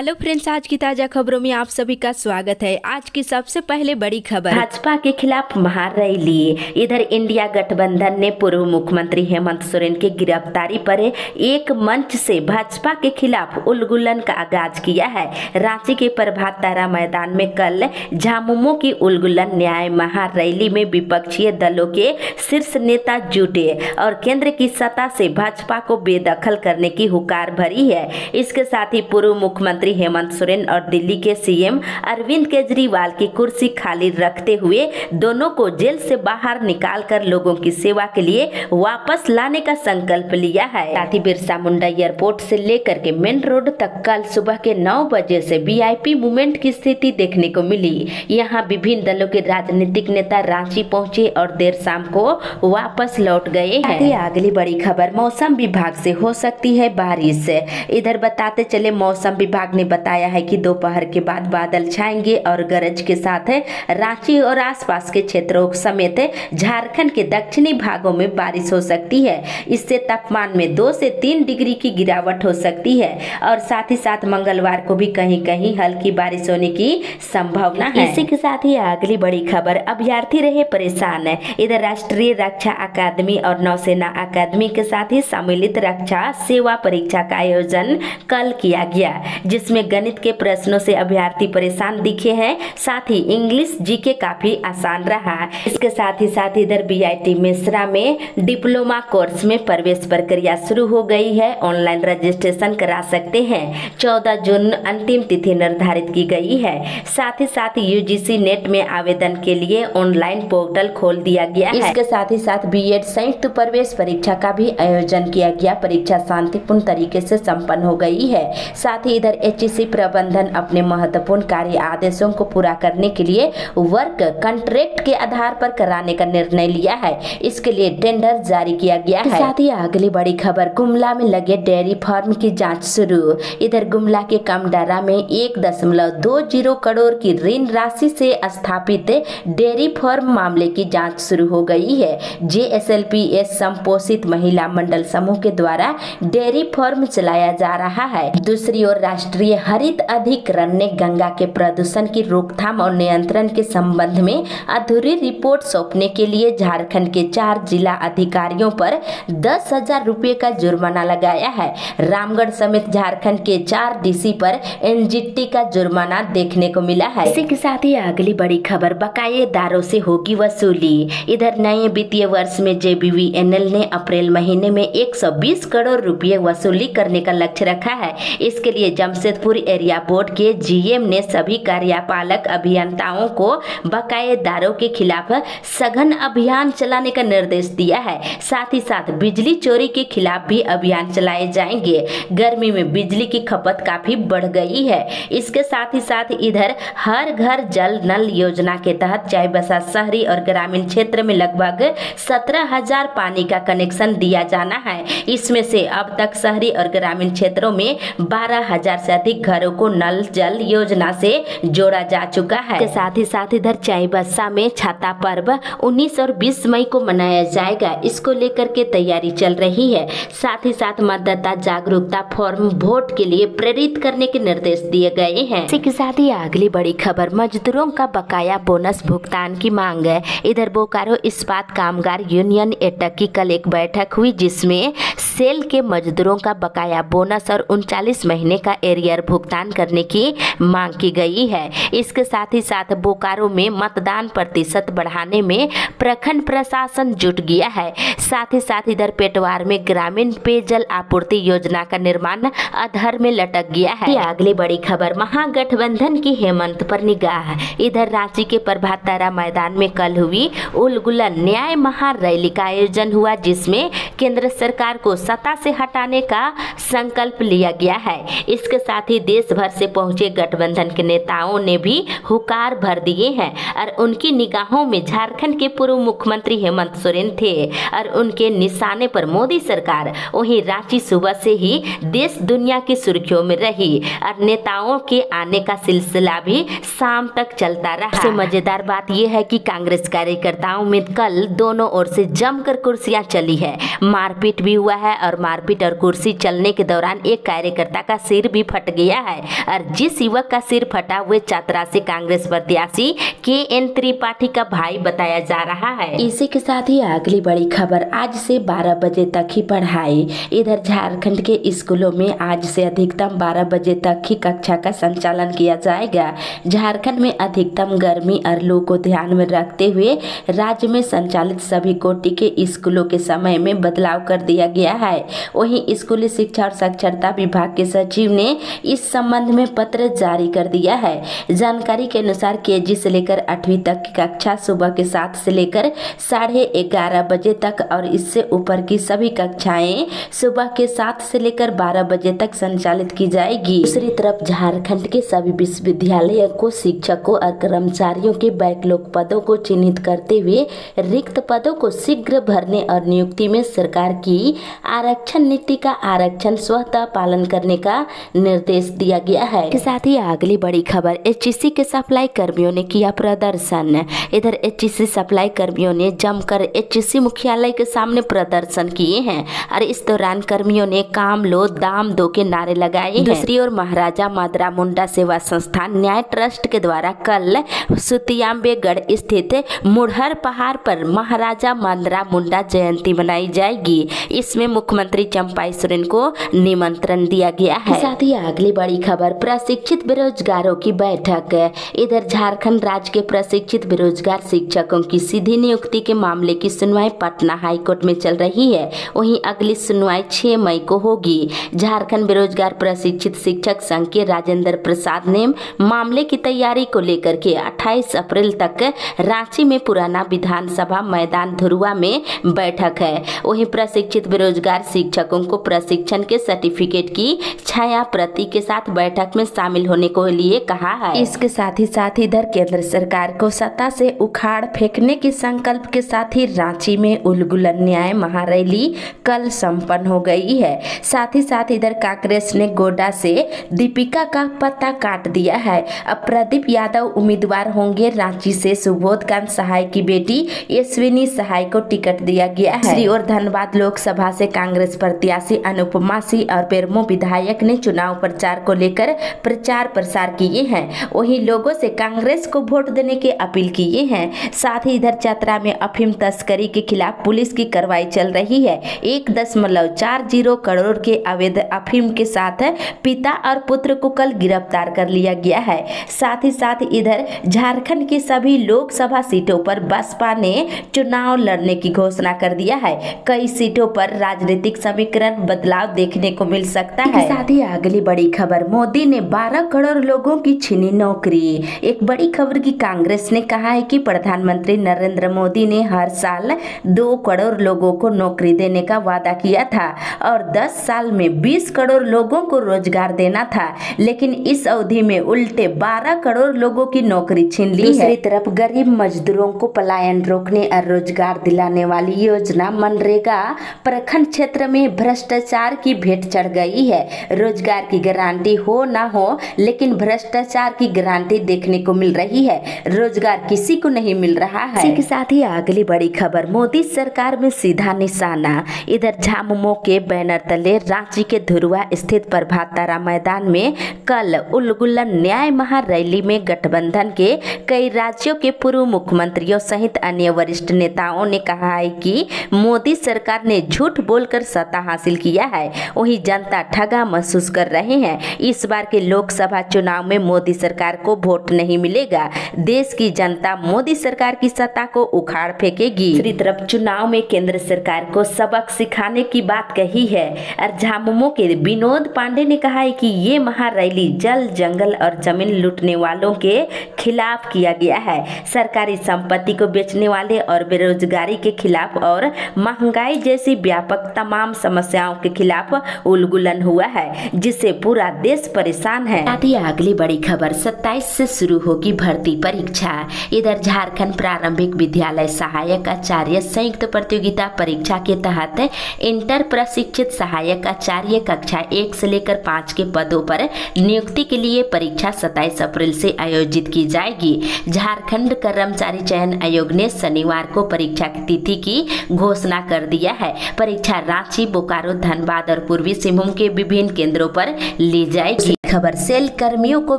Hello friends, आज की ताजा खबरों में आप सभी का स्वागत है। आज की सबसे पहले बड़ी खबर, भाजपा के खिलाफ महारैली। इधर इंडिया गठबंधन ने पूर्व मुख्यमंत्री हेमंत सोरेन की गिरफ्तारी पर एक मंच से भाजपा के खिलाफ उलगुलन का आगाज किया है। रांची के प्रभात तारा मैदान में कल झामुमो की उलगुलन न्याय महारैली में विपक्षी दलों के शीर्ष नेता जुटे और केंद्र की सत्ता से भाजपा को बेदखल करने की हुकार भरी है। इसके साथ ही पूर्व मुख्यमंत्री हेमंत सोरेन और दिल्ली के सीएम अरविंद केजरीवाल की कुर्सी खाली रखते हुए दोनों को जेल से बाहर निकालकर लोगों की सेवा के लिए वापस लाने का संकल्प लिया है। साथ ही बिरसा मुंडा एयरपोर्ट से लेकर के मेन रोड तक कल सुबह के 9 बजे से वीआईपी मूवमेंट की स्थिति देखने को मिली। यहाँ विभिन्न दलों के राजनीतिक नेता रांची पहुंचे और देर शाम को वापस लौट गए हैं। अगली बड़ी खबर, मौसम विभाग से हो सकती है बारिश। इधर बताते चले, मौसम विभाग ने बताया है कि दोपहर के बाद बादल छाएंगे और गरज के साथ रांची और आसपास के क्षेत्रों समेत झारखंड के दक्षिणी भागों में बारिश हो सकती है। इससे तापमान में 2 से 3 डिग्री की गिरावट हो सकती है और साथ ही साथ मंगलवार को भी कहीं कहीं हल्की बारिश होने की संभावना है। इसी के साथ ही अगली बड़ी खबर, अभ्यर्थी रहे परेशान। इधर राष्ट्रीय रक्षा अकादमी और नौसेना अकादमी के साथ ही सम्मिलित रक्षा सेवा परीक्षा का आयोजन कल किया गया, जिसमें गणित के प्रश्नों से अभ्यर्थी परेशान दिखे हैं। साथ ही इंग्लिश जीके काफी आसान रहा। इसके साथ ही इधर बीआईटी मिश्रा में डिप्लोमा कोर्स में प्रवेश प्रक्रिया शुरू हो गई है। ऑनलाइन रजिस्ट्रेशन करा सकते हैं। 14 जून अंतिम तिथि निर्धारित की गई है। साथ ही यूजीसी नेट में आवेदन के लिए ऑनलाइन पोर्टल खोल दिया गया है। इसके साथ ही बीएड संयुक्त प्रवेश परीक्षा का भी आयोजन किया गया। परीक्षा शांतिपूर्ण तरीके से संपन्न हो गई है। साथ ही इधर एचईसी प्रबंधन अपने महत्वपूर्ण कार्य आदेशों को पूरा करने के लिए वर्क कॉन्ट्रैक्ट के आधार पर कराने का निर्णय लिया है। इसके लिए टेंडर जारी किया गया है। साथ ही अगली बड़ी खबर, गुमला में लगे डेयरी फार्म की जांच शुरू। इधर गुमला के कमडारा में 1.20 करोड़ की ऋण राशि से स्थापित डेयरी फार्म मामले की जांच शुरू हो गई है। जेएसएलपीएस संपोषित महिला मंडल समूह के द्वारा डेयरी फार्म चलाया जा रहा है। दूसरी ओर राष्ट्रीय हरित अधिकरण ने गंगा के प्रदूषण की रोकथाम और नियंत्रण के संबंध में अधूरी रिपोर्ट सौंपने के लिए झारखंड के 4 जिला अधिकारियों पर 10,000 रुपये का जुर्माना लगाया है। रामगढ़ समेत झारखंड के 4 डीसी पर एनजीटी का जुर्माना देखने को मिला है। इसी के साथ ही अगली बड़ी खबर, बकायेदारों से होगी वसूली। इधर नए वित्तीय वर्ष में जेबीवीएनएल ने अप्रैल महीने में 120 करोड़ रुपये वसूली करने का लक्ष्य रखा है। इसके लिए जमशेदपुर एरिया बोर्ड के जीएम ने सभी कार्यपालक अभियंताओं को बकायेदारों के खिलाफ सघन अभियान चलाने का निर्देश दिया है। साथ ही साथ बिजली चोरी के खिलाफ भी अभियान चलाए जाएंगे। गर्मी में बिजली की खपत काफी बढ़ गई है। इसके साथ ही इधर हर घर जल नल योजना के तहत चाईबासा शहरी और ग्रामीण क्षेत्र में लगभग 17,000 पानी का कनेक्शन दिया जाना है। इसमें से अब तक शहरी और ग्रामीण क्षेत्रों में 12,000 से अधिक घरों को नल जल योजना से जोड़ा जा चुका है। के साथ ही इधर चाईबासा में छाता पर्व 19 और 20 मई को मनाया जाएगा। इसको लेकर के तैयारी चल रही है। साथ ही मतदाता जागरूकता फॉर्म वोट के लिए प्रेरित करने के निर्देश दिए गए हैं। इसी के साथ ही अगली बड़ी खबर, मजदूरों का बकाया बोनस भुगतान की मांग है। इधर बोकारो इस्पात कामगार यूनियन एटक की कल एक बैठक हुई, जिसमें सेल के मजदूरों का बकाया बोनस और 39 महीने का एरियर भुगतान करने की मांग की गई है। इसके साथ ही बोकारो में मतदान प्रतिशत बढ़ाने में प्रखंड प्रशासन जुट गया है। साथ ही इधर पेटवार में ग्रामीण पेयजल आपूर्ति योजना का निर्माण अधर में लटक गया है। अगली बड़ी खबर, महागठबंधन की हेमंत पर निगाह। इधर रांची के प्रभात तारा मैदान में कल हुई उलगुलन न्याय महारैली का आयोजन हुआ, जिसमें केंद्र सरकार को सत्ता से हटाने का संकल्प लिया गया है। इसके साथ ही देश भर से पहुंचे गठबंधन के नेताओं ने भी हुकार भर दिए हैं और उनकी निगाहों में झारखंड के पूर्व मुख्यमंत्री हेमंत सोरेन थे और उनके निशाने पर मोदी सरकार। वहीं रांची सुबह से ही देश दुनिया की सुर्खियों में रही और नेताओं के आने का सिलसिला भी शाम तक चलता रहा। सबसे मजेदार बात यह है कि कांग्रेस कार्यकर्ताओं में कल दोनों ओर से जमकर कुर्सियां चली है, मारपीट भी हुआ है और मारपीट और कुर्सी चलने के दौरान एक कार्यकर्ता का सिर भी फट गया है और जिस युवक का सिर फटा हुए चतरा से कांग्रेस प्रत्याशी KN त्रिपाठी का भाई बताया जा रहा है। इसी के साथ ही अगली बड़ी खबर, आज से 12 बजे तक ही पढ़ाई। इधर झारखंड के स्कूलों में आज से अधिकतम 12 बजे तक ही कक्षा का संचालन किया जाएगा। झारखंड में अधिकतम गर्मी और लू को ध्यान में रखते हुए राज्य में संचालित सभी कोटि के स्कूलों के समय में बदलाव कर दिया गया है। वहीं स्कूली शिक्षा और साक्षरता विभाग के सचिव ने इस संबंध में पत्र जारी कर दिया है। जानकारी के अनुसार KG से लेकर 8वीं तक की कक्षा सुबह के 7 से लेकर 11:30 बजे तक और इससे ऊपर की सभी कक्षाएं सुबह के 7 से लेकर 12 बजे तक संचालित की जाएगी। दूसरी तरफ झारखंड के सभी विश्वविद्यालयों को शिक्षकों और कर्मचारियों के बैकलॉग पदों को चिन्हित करते हुए रिक्त पदों को शीघ्र भरने और नियुक्ति में सरकार की आरक्षण नीति का आरक्षण स्वतः पालन करने का निर्देश दिया गया है। के साथ ही अगली बड़ी खबर, HEC के सप्लाई कर्मियों ने किया प्रदर्शन। इधर HEC सप्लाई कर्मियों ने जमकर HEC मुख्यालय के सामने प्रदर्शन किए हैं और इस दौरान कर्मियों ने काम लो दाम दो के नारे लगाए हैं। दूसरी ओर महाराजा मादरा मुंडा सेवा संस्थान न्याय ट्रस्ट के द्वारा कल सुतियांबेगढ़ स्थित मुढ़र पहाड़ पर महाराजा मादरा मुंडा जयंती मनाई जाएगी। इसमें मुख्यमंत्री चंपाई सोरेन को निमंत्रण दिया गया है। साथ ही अगली बड़ी खबर, प्रशिक्षित बेरोजगारों की बैठक। इधर झारखंड राज्य के प्रशिक्षित बेरोजगार शिक्षकों की सीधी नियुक्ति के मामले की सुनवाई पटना हाईकोर्ट में चल रही है। वहीं अगली सुनवाई 6 मई को होगी। झारखंड बेरोजगार प्रशिक्षित शिक्षक संघ के राजेंद्र प्रसाद ने मामले की तैयारी को लेकर के 28 अप्रैल तक रांची में पुराना विधानसभा मैदान धुरुआ में बैठक है। वहीं प्रशिक्षित बेरोजगार शिक्षकों को प्रशिक्षण के सर्टिफिकेट की छाया प्रति के साथ बैठक में शामिल होने को लिए कहा है। इसके साथ ही इधर केंद्र सरकार को सत्ता से उखाड़ फेंकने के संकल्प के साथ ही रांची में उलगुलन न्याय महारैली कल संपन्न हो गई है। साथ ही इधर कांग्रेस ने गोड्डा से दीपिका का पत्ता काट दिया है। अब प्रदीप यादव उम्मीदवार होंगे। रांची से सुबोध कांत सहाय की बेटी यशविनी सहाय को टिकट दिया गया है। दूसरी ओर धनबाद लोकसभा से कांग्रेस प्रत्याशी अनुपमा सिंह और बेरमो विधायक ने चुनाव प्रचार को लेकर प्रचार प्रसार किए हैं। वहीं लोगों से कांग्रेस को वोट देने की अपील किए हैं। साथ ही इधर चतरा में अफीम तस्करी के खिलाफ पुलिस की कार्रवाई चल रही है। 1.40 करोड़ के अवैध अफीम के साथ पिता और पुत्र को कल गिरफ्तार कर लिया गया है। साथ ही इधर झारखंड की सभी लोकसभा सीटों पर बसपा ने चुनाव लड़ने की घोषणा कर दिया है। कई सीटों पर राजनीतिक समीकरण बदलाव देखने को मिल सकता है। साथ ही अगली बड़ी खबर, मोदी ने 12 करोड़ लोगों की छीनी नौकरी। एक बड़ी खबर की कांग्रेस ने कहा है कि प्रधानमंत्री नरेंद्र मोदी ने हर साल 2 करोड़ लोगों को नौकरी देने का वादा किया था और 10 साल में 20 करोड़ लोगों को रोजगार देना था, लेकिन इस अवधि में उल्टे 12 करोड़ लोगों की नौकरी छीन ली है। दूसरी तरफ गरीब मजदूरों को पलायन रोकने और रोजगार दिलाने वाली योजना मनरेगा प्रखंड क्षेत्र में भ्रष्टाचार की भेंट चढ़ गई है। रोजगार की गारंटी हो ना हो, लेकिन भ्रष्टाचार की गारंटी देखने को मिल रही है। रोजगार किसी को नहीं मिल रहा है। इसी के साथ ही अगली बड़ी खबर, मोदी सरकार में सीधा निशाना। इधर झामुमो के बैनर तले रांची के धुरुआ स्थित प्रभात तारा मैदान में कल उलगुलन न्याय महारैली में गठबंधन के कई राज्यों के पूर्व मुख्यमंत्रियों सहित अन्य वरिष्ठ नेताओं ने कहा है कि मोदी सरकार ने झूठ बोलकर सत्ता हासिल किया है। वहीं जनता ठगा महसूस कर रहे हैं। इस बार के लोकसभा चुनाव में मोदी सरकार को वोट नहीं मिलेगा। देश की जनता मोदी सरकार की सत्ता को उखाड़ फेंकेगी। दूसरी तरफ चुनाव में केंद्र सरकार को सबक सिखाने की बात कही है और झामुमो के विनोद पांडे ने कहा है कि ये महारैली जल जंगल और जमीन लूटने वालों के खिलाफ किया गया है। सरकारी संपत्ति को बेचने वाले और बेरोजगारी के खिलाफ और महंगाई जैसी व्यापक तमाम समस्याओं के खिलाफ उलगुलन हुआ है, जिससे पूरा देश परेशान है। साथ ही अगली बड़ी खबर, 27 से शुरू होगी भर्ती परीक्षा। इधर झारखंड प्रारंभिक विद्यालय सहायक आचार्य संयुक्त प्रतियोगिता परीक्षा के तहत इंटर प्रशिक्षित सहायक आचार्य कक्षा 1 से लेकर 5 के पदों पर नियुक्ति के लिए परीक्षा 27 अप्रैल से आयोजित की जाएगी। झारखंड कर्मचारी चयन आयोग ने शनिवार को परीक्षा की तिथि की घोषणा कर दिया है। परीक्षा रांची, बोकारो, धनबाद और पूर्वी सिंहभूम के विभिन्न केंद्रों पर ली जाएगी। खबर, सेल कर्मियों को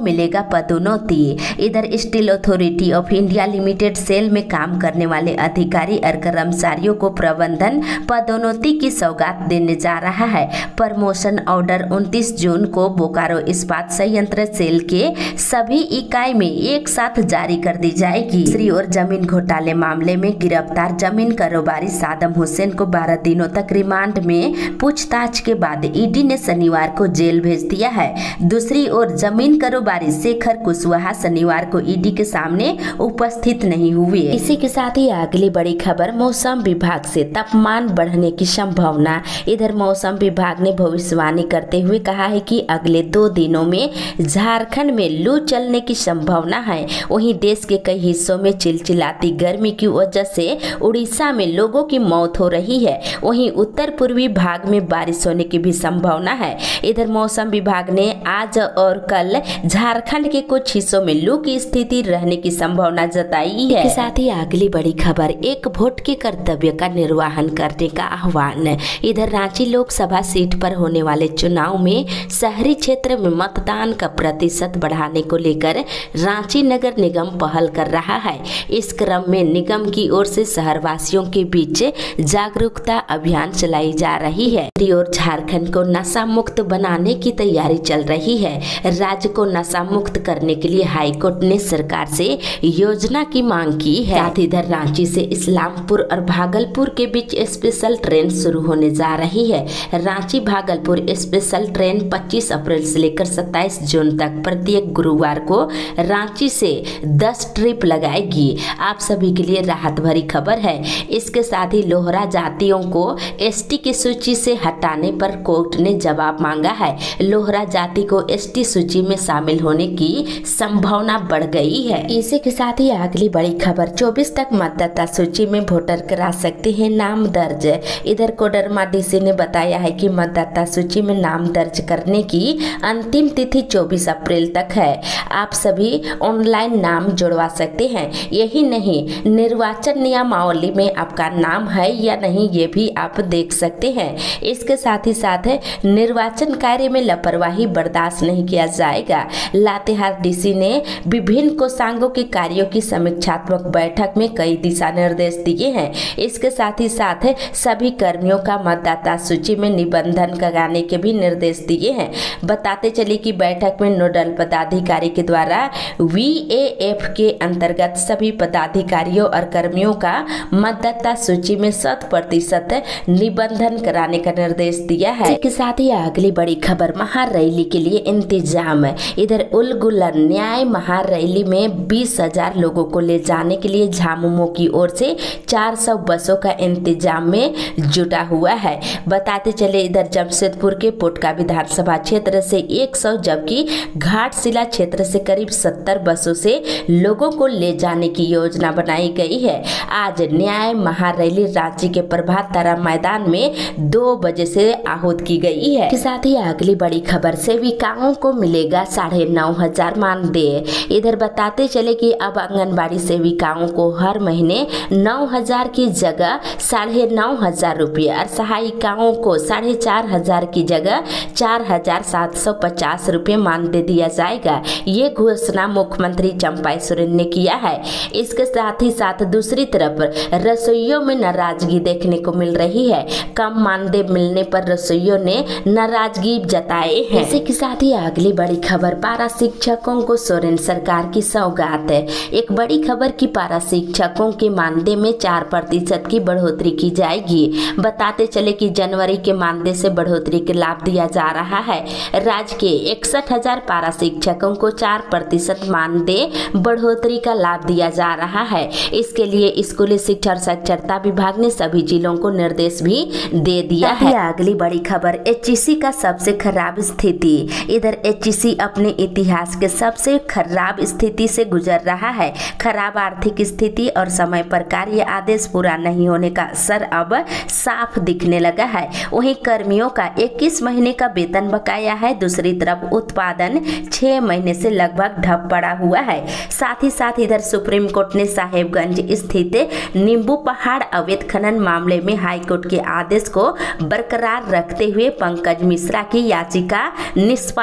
मिलेगा पदोन्नति। इधर steel authority of India limited SAIL में काम करने वाले अधिकारी और कर्मचारियों को प्रबंधन पदोन्नति की सौगात देने जा रहा है। प्रमोशन ऑर्डर 29 जून को बोकारो इस्पात संयंत्र सेल के सभी इकाई में एक साथ जारी कर दी जाएगी। दूसरी ओर जमीन घोटाले मामले में गिरफ्तार जमीन कारोबारी सादम हुसैन को 12 दिनों तक रिमांड में पूछताछ के बाद ईडी ने शनिवार को जेल भेज दिया है। दूसरी ओर जमीन कारोबारी शेखर कुशवाहा शनिवार को ईडी के सामने उपस्थित नहीं हुए। इसी के साथ ही अगली बड़ी खबर, मौसम विभाग से तापमान बढ़ने की संभावना। इधर मौसम विभाग ने भविष्यवाणी करते हुए कहा है कि अगले 2 दिनों में झारखंड में लू चलने की संभावना है। वहीं देश के कई हिस्सों में चिलचिलाती गर्मी की वजह से उड़ीसा में लोगों की मौत हो रही है। वहीं उत्तर पूर्वी भाग में बारिश होने की भी संभावना है। इधर मौसम विभाग ने आज और कल झारखंड के कुछ हिस्सों में लू की स्थिति रहने की संभावना जताई है। इसके साथ ही अगली बड़ी खबर, एक वोट के कर्तव्य का निर्वहन करने का आह्वान। इधर रांची लोकसभा सीट पर होने वाले चुनाव में शहरी क्षेत्र में मतदान का प्रतिशत बढ़ाने को लेकर रांची नगर निगम पहल कर रहा है। इस क्रम में निगम की ओर से शहरवासियों के बीच जागरूकता अभियान चलाई जा रही है। और झारखंड को नशा मुक्त बनाने की तैयारी चल रही है। राज्य को नशा मुक्त करने के लिए हाईकोर्ट ने सरकार से योजना की मांग की है। साथ ही इधर रांची से इस्लामपुर और भागलपुर के बीच स्पेशल ट्रेन शुरू होने जा रही है। रांची भागलपुर स्पेशल ट्रेन 25 अप्रैल से लेकर 27 जून तक प्रत्येक गुरुवार को रांची से 10 ट्रिप लगाएगी। आप सभी के लिए राहत भरी खबर है। इसके साथ ही लोहरा जातियों को एसटी की सूची से हटाने पर कोर्ट ने जवाब मांगा है। लोहरा जाति को एसटी सूची में शामिल होने की संभावना बढ़ गई है। इसी के साथ ही अगली बड़ी खबर, 24 तक मतदाता सूची में वोटर करा सकते हैं नाम दर्ज। इधर कोडरमा डीसी ने बताया है कि मतदाता सूची में नाम दर्ज करने की अंतिम तिथि 24 अप्रैल तक है। आप सभी ऑनलाइन नाम जुड़वा सकते हैं। यही नहीं, निर्वाचन नियमावली में आपका नाम है या नहीं ये भी आप देख सकते हैं। इसके साथ ही साथ निर्वाचन कार्य में लापरवाही बर्दाश्त नहीं किया जाएगा। लातेहार डीसी ने विभिन्न कोषांगों के कार्यों की समीक्षात्मक बैठक में कई दिशा निर्देश दिए हैं। इसके साथ ही साथ सभी कर्मियों का मतदाता सूची में निबंधन कराने के भी निर्देश दिए हैं। बताते चले कि बैठक में नोडल पदाधिकारी के द्वारा VAF के अंतर्गत सभी पदाधिकारियों और कर्मियों का मतदाता सूची में 100% निबंधन कराने का निर्देश दिया है। इसके साथ ही अगली बड़ी खबर, महारैली के लिए इंतजाम। इधर उलगुलन न्याय महारैली में 20,000 लोगों को ले जाने के लिए झामुमो की ओर से 400 बसों का इंतजाम में जुटा हुआ है। बताते चले इधर जमशेदपुर के पोटका विधानसभा क्षेत्र से 100 जबकि घाटशिला क्षेत्र से करीब 70 बसों से लोगों को ले जाने की योजना बनाई गई है। आज न्याय महारैली रांची के प्रभात तारा मैदान में 2 बजे से आहूत की गई है। के साथ ही अगली बड़ी खबर, सेविकाओं को मिलेगा 9,500 मानदेय। इधर बताते चले कि अब आंगनबाड़ी सेविकाओं को हर महीने 9,000 की जगह 9,500 रुपये और सहायिकाओं को 4,500 की जगह 4,750 रुपये मानदेय दिया जाएगा। ये घोषणा मुख्यमंत्री चंपाई सोरेन ने किया है। इसके साथ ही साथ दूसरी तरफ रसोइयों में नाराजगी देखने को मिल रही है। कम मानदेय मिलने पर रसोइयों ने नाराजगी जताए हैं। इसी के साथ ही अगली बड़ी खबर, पारा शिक्षकों को सोरेन सरकार की सौगात है। एक बड़ी खबर की पारा शिक्षकों के मानदेय में 4% की बढ़ोतरी की जाएगी। बताते चले कि जनवरी के मानदेय से बढ़ोतरी के लाभ दिया जा रहा है। राज्य के 61,000 पारा शिक्षकों को 4% मानदेय बढ़ोतरी का लाभ दिया जा रहा है। इसके लिए स्कूली शिक्षा और साक्षरता विभाग ने सभी जिलों को निर्देश भी दे दिया है। अगली बड़ी खबर, HEC का सबसे खराब स्थिति। इधर HEC अपने इतिहास के सबसे खराब स्थिति से गुजर रहा है। खराब आर्थिक स्थिति और समय पर कार्य आदेश पूरा नहीं होने का असर अब साफ दिखने लगा है। वहीं कर्मियों का 21 महीने का वेतन बकाया है। दूसरी तरफ उत्पादन 6 महीने से लगभग ठप पड़ा हुआ है। साथ ही साथ इधर सुप्रीम कोर्ट ने साहेबगंज स्थित नींबू पहाड़ अवैध खनन मामले में हाईकोर्ट के आदेश को बरकरार रखते हुए पंकज मिश्रा की याचिका निष्पक्ष